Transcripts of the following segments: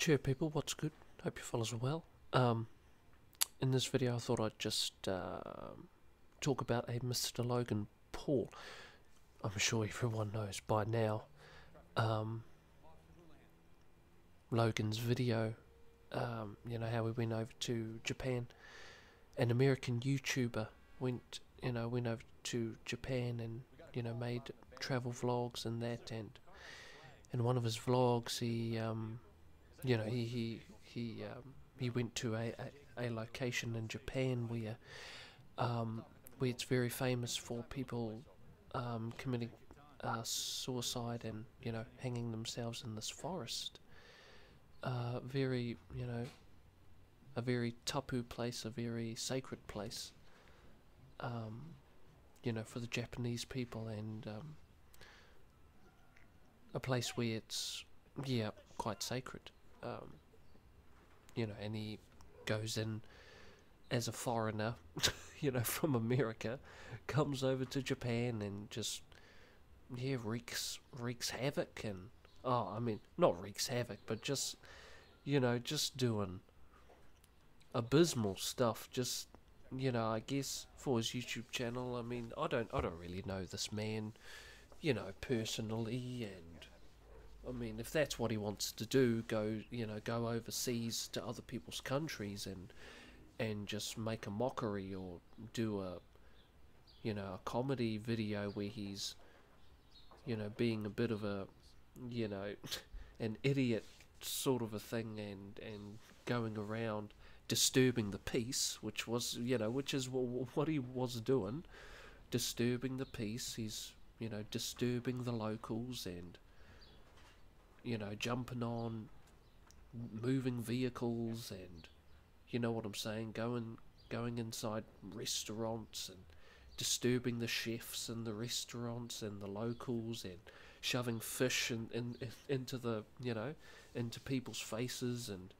Cheer people, what's good? Hope you fellas are well. In this video I thought I'd just talk about a Mr. Logan Paul. I'm sure everyone knows by now. Logan's video, you know, how we went over to Japan. An American YouTuber went over to Japan and, made travel vlogs and that, and in one of his vlogs he he went to a location in Japan where it's very famous for people committing suicide and hanging themselves in this forest. A very tapu place, a very sacred place, for the Japanese people, and a place where it's quite sacred. And he goes in as a foreigner, from America, comes over to Japan and just wreaks havoc, and not wreaks havoc, but just doing abysmal stuff. Just I guess for his YouTube channel. I mean, I don't really know this man, personally, and I mean, if that's what he wants to do, go overseas to other people's countries and just make a mockery, or do a comedy video where he's being a bit of a an idiot sort of a thing, and going around disturbing the peace, which is what he was doing, disturbing the peace. He's disturbing the locals, and jumping on moving vehicles, and you know what I'm saying, going inside restaurants and disturbing the chefs in the restaurants and the locals, and shoving fish into the into people's faces, and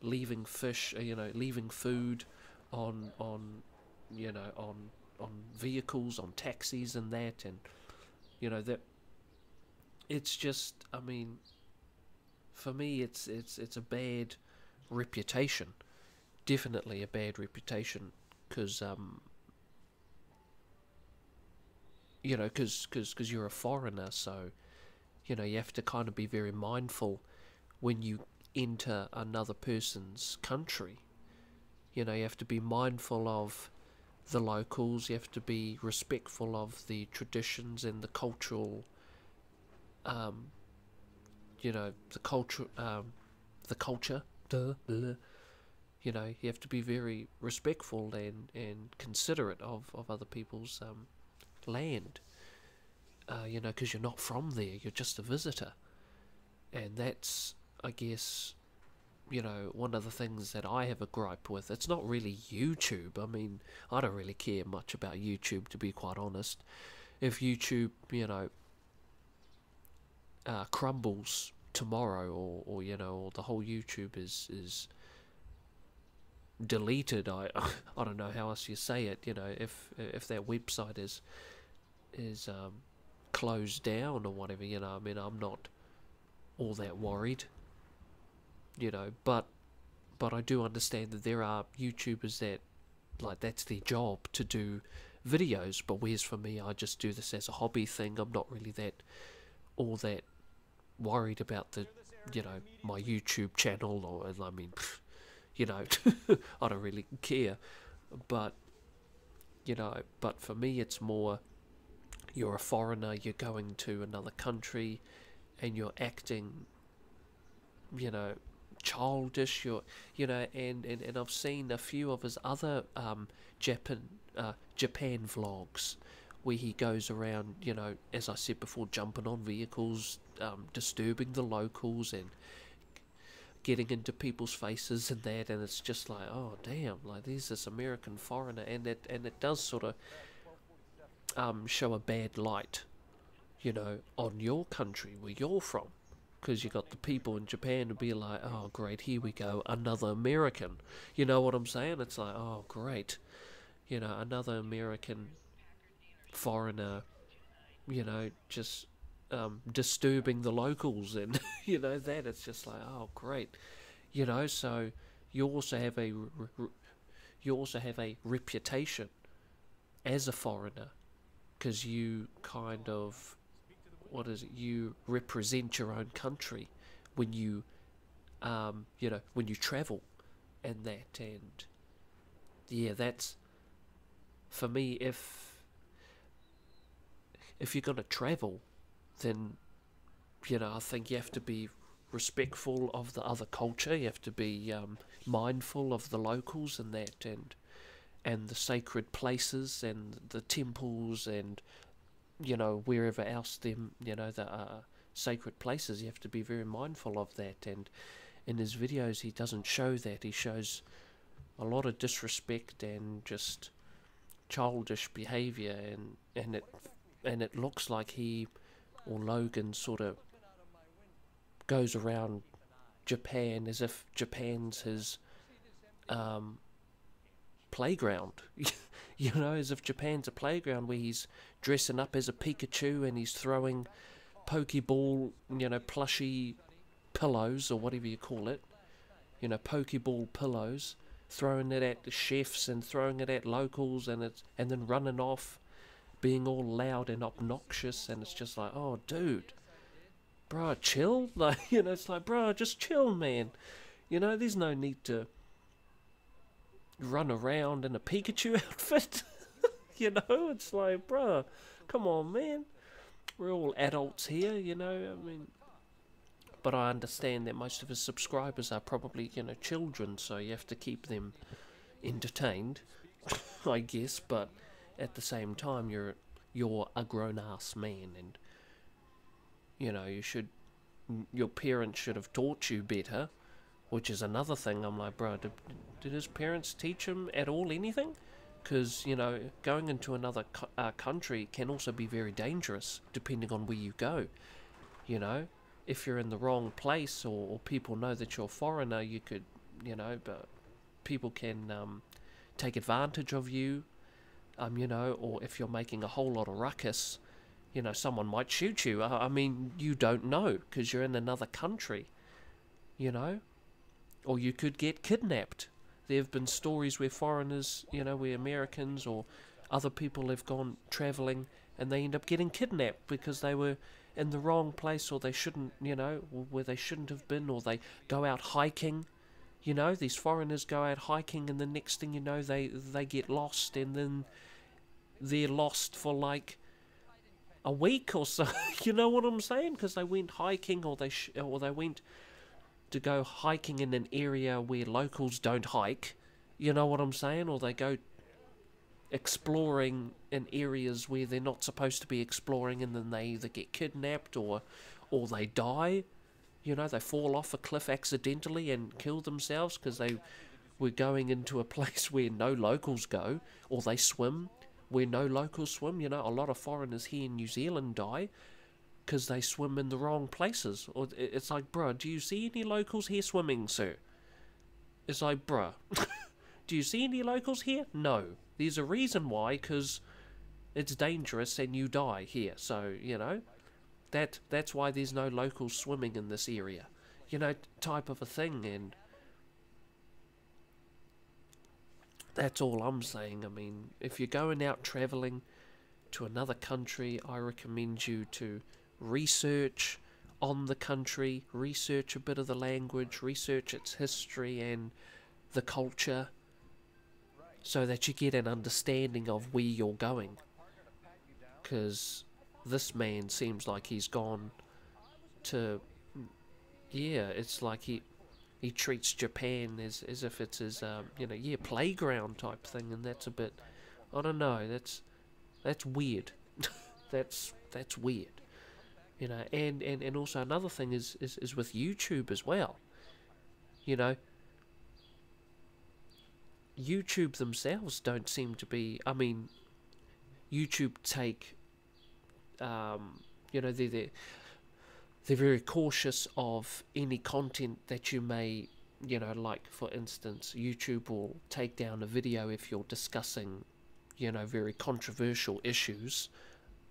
leaving fish, leaving food on vehicles, on taxis and that, and that. It's just, I mean, for me, it's a bad reputation. Definitely a bad reputation, because because you're a foreigner, so you have to kind of be very mindful when you enter another person's country. You have to be mindful of the locals. You have to be respectful of the traditions and the cultural. The culture, you have to be very respectful and considerate of other people's land, because you're not from there, you're just a visitor. And that's, I guess, one of the things that I have a gripe with. It's not really YouTube. I mean, I don't really care much about YouTube, to be quite honest. If YouTube, crumbles tomorrow, or the whole YouTube is deleted, I don't know how else you say it. If that website is closed down or whatever, I mean, I'm not all that worried, but I do understand that there are YouTubers that, like, that's their job to do videos. But whereas for me, I just do this as a hobby thing. I'm not really all that worried about the my YouTube channel, or I mean, I don't really care. But but for me, it's more, you're a foreigner, you're going to another country, and you're acting childish. And I've seen a few of his other Japan vlogs, where he goes around, as I said before, jumping on vehicles, disturbing the locals, and getting into people's faces and that. And it's just like, oh damn, like, there's this American foreigner, and it does sort of show a bad light, on your country, where you're from, because you got the people in Japan to be like, oh great, here we go, another American. You know what I'm saying? It's like, oh great, another American foreigner, just disturbing the locals, and you know that it's just like, oh great, you know. So you also have a you also have a reputation as a foreigner, because you kind of, what is it, you represent your own country when you you know, when you travel and that. And yeah, that's, for me, if you're gonna travel, then, you know, I think you have to be respectful of the other culture. You have to be mindful of the locals and that, and the sacred places and the temples, and you know, wherever else them, you know, the sacred places. You have to be very mindful of that. And in his videos, he doesn't show that. He shows a lot of disrespect and just childish behaviour, and it looks like he, or Logan, sort of goes around Japan as if Japan's his playground. You know, as if Japan's a playground where he's dressing up as a Pikachu and he's throwing Pokeball, you know, plushy pillows, or whatever you call it, you know, Pokeball pillows, throwing it at the chefs and throwing it at locals, and then running off, being all loud and obnoxious. And it's just like, oh dude, bruh, chill. Like, you know, it's like, bruh, just chill, man. You know, there's no need to run around in a Pikachu outfit. You know, it's like, bruh, come on, man. We're all adults here, you know. I mean, but I understand that most of his subscribers are probably, you know, children, so you have to keep them entertained, I guess. But at the same time, you're a grown-ass man, and you know, your parents should have taught you better. Which is another thing. I'm like, bro, did his parents teach him at all anything? Because, you know, going into another country can also be very dangerous, depending on where you go. You know, if you're in the wrong place, or people know that you're a foreigner, you could, you know, but people can take advantage of you, you know, or if you're making a whole lot of ruckus, you know, someone might shoot you. I mean, you don't know, because you're in another country, you know. Or you could get kidnapped. There have been stories where foreigners, you know, where Americans or other people have gone travelling and they end up getting kidnapped because they were in the wrong place, or they shouldn't, you know, or where they shouldn't have been, or they go out hiking. You know, these foreigners go out hiking, and the next thing you know, they get lost, and then they're lost for like a week or so. You know what I'm saying? Because they went hiking, or they went to go hiking in an area where locals don't hike, you know what I'm saying? Or they go exploring in areas where they're not supposed to be exploring, and then they either get kidnapped or they die. You know, they fall off a cliff accidentally and kill themselves because they were going into a place where no locals go, or they swim where no locals swim. You know, a lot of foreigners here in New Zealand die because they swim in the wrong places. Or it's like, bruh, do you see any locals here swimming, sir? It's like, bruh, do you see any locals here? No. There's a reason why, because it's dangerous and you die here. So, you know, that's why there's no locals swimming in this area. You know, type of a thing. And that's all I'm saying. I mean, if you're going out travelling to another country, I recommend you to research on the country, research a bit of the language, research its history and the culture, so that you get an understanding of where you're going. Because this man seems like he's gone to, yeah, it's like he treats Japan as if it's his you know, yeah, playground type thing, and that's a bit, I don't know, that's weird. that's weird. You know, and also another thing is with YouTube as well. You know, YouTube themselves don't seem to be, I mean, YouTube take, you know, they're very cautious of any content that you may, you know, like, for instance, YouTube will take down a video if you're discussing, you know, very controversial issues,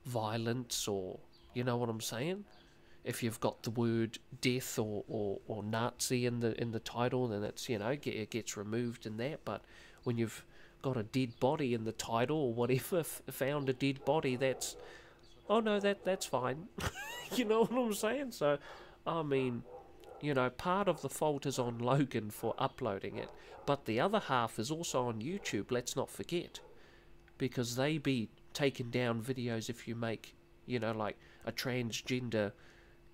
violence, or, You know what I'm saying? If you've got the word death or Nazi in the title, then it's, you know, it gets removed in that. But when you've got a dead body in the title or whatever, found a dead body, that's, oh no, that's fine. You know what I'm saying? So, I mean, you know, part of the fault is on Logan for uploading it, but the other half is also on YouTube, let's not forget, because they be taking down videos if you make, you know, like a transgender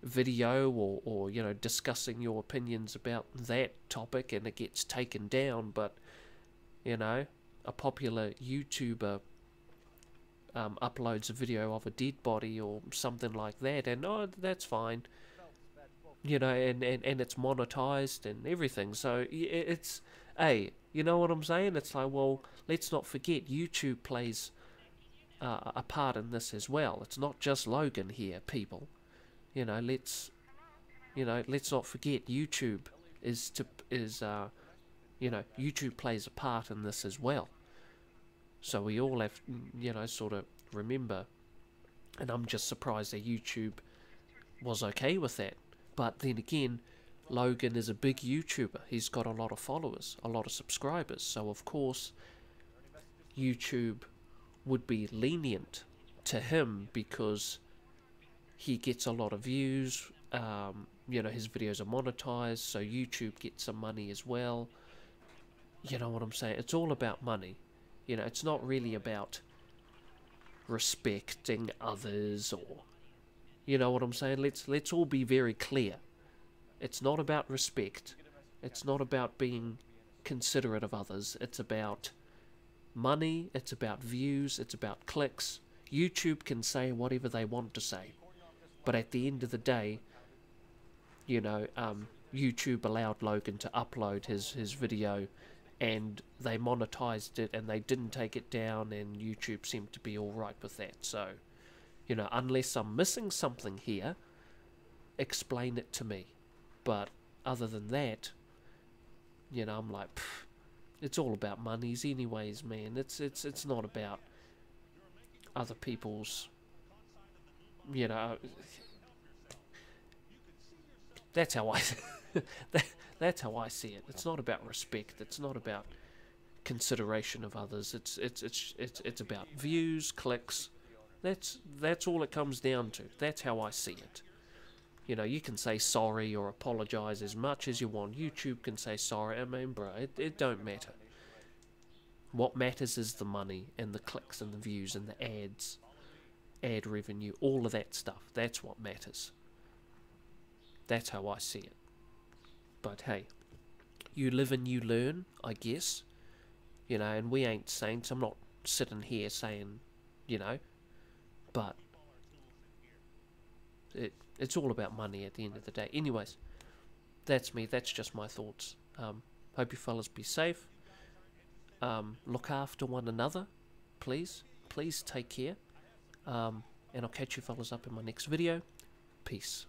video or you know, discussing your opinions about that topic, and it gets taken down. But, you know, a popular YouTuber uploads a video of a dead body or something like that, and oh, that's fine, you know, and it's monetized and everything. So it's, hey, you know what I'm saying? It's like, well, let's not forget YouTube plays a part in this as well. It's not just Logan here, people. You know, let's not forget YouTube you know, YouTube plays a part in this as well. So we all have, you know, sort of remember. And I'm just surprised that YouTube was okay with that. But then again, Logan is a big YouTuber. He's got a lot of followers, a lot of subscribers. So of course, YouTube would be lenient to him because he gets a lot of views. You know, his videos are monetized, so YouTube gets some money as well. You know what I'm saying? It's all about money. You know, it's not really about respecting others, or, you know what I'm saying? Let's all be very clear. It's not about respect. It's not about being considerate of others. It's about money. It's about views. It's about clicks. YouTube can say whatever they want to say, but at the end of the day, you know, YouTube allowed Logan to upload his video, and they monetized it, and they didn't take it down, and YouTube seemed to be alright with that. So, you know, unless I'm missing something here, explain it to me. But other than that, you know, I'm like, pff, it's all about monies anyways, man. It's not about other people's, you know. That's how I that's how I see it. It's not about respect. It's not about consideration of others. It's about views, clicks. That's all it comes down to. That's how I see it. You know, you can say sorry or apologize as much as you want. YouTube can say sorry. I mean, bro, it don't matter. What matters is the money and the clicks and the views and the ads, ad revenue, all of that stuff. That's what matters. That's how I see it. But hey, you live and you learn, I guess. You know, and we ain't saints. I'm not sitting here saying, you know, but it's all about money at the end of the day. Anyways, that's me. That's just my thoughts. Hope you fellas be safe. Look after one another, please. Please take care. And I'll catch you fellas up in my next video. Peace.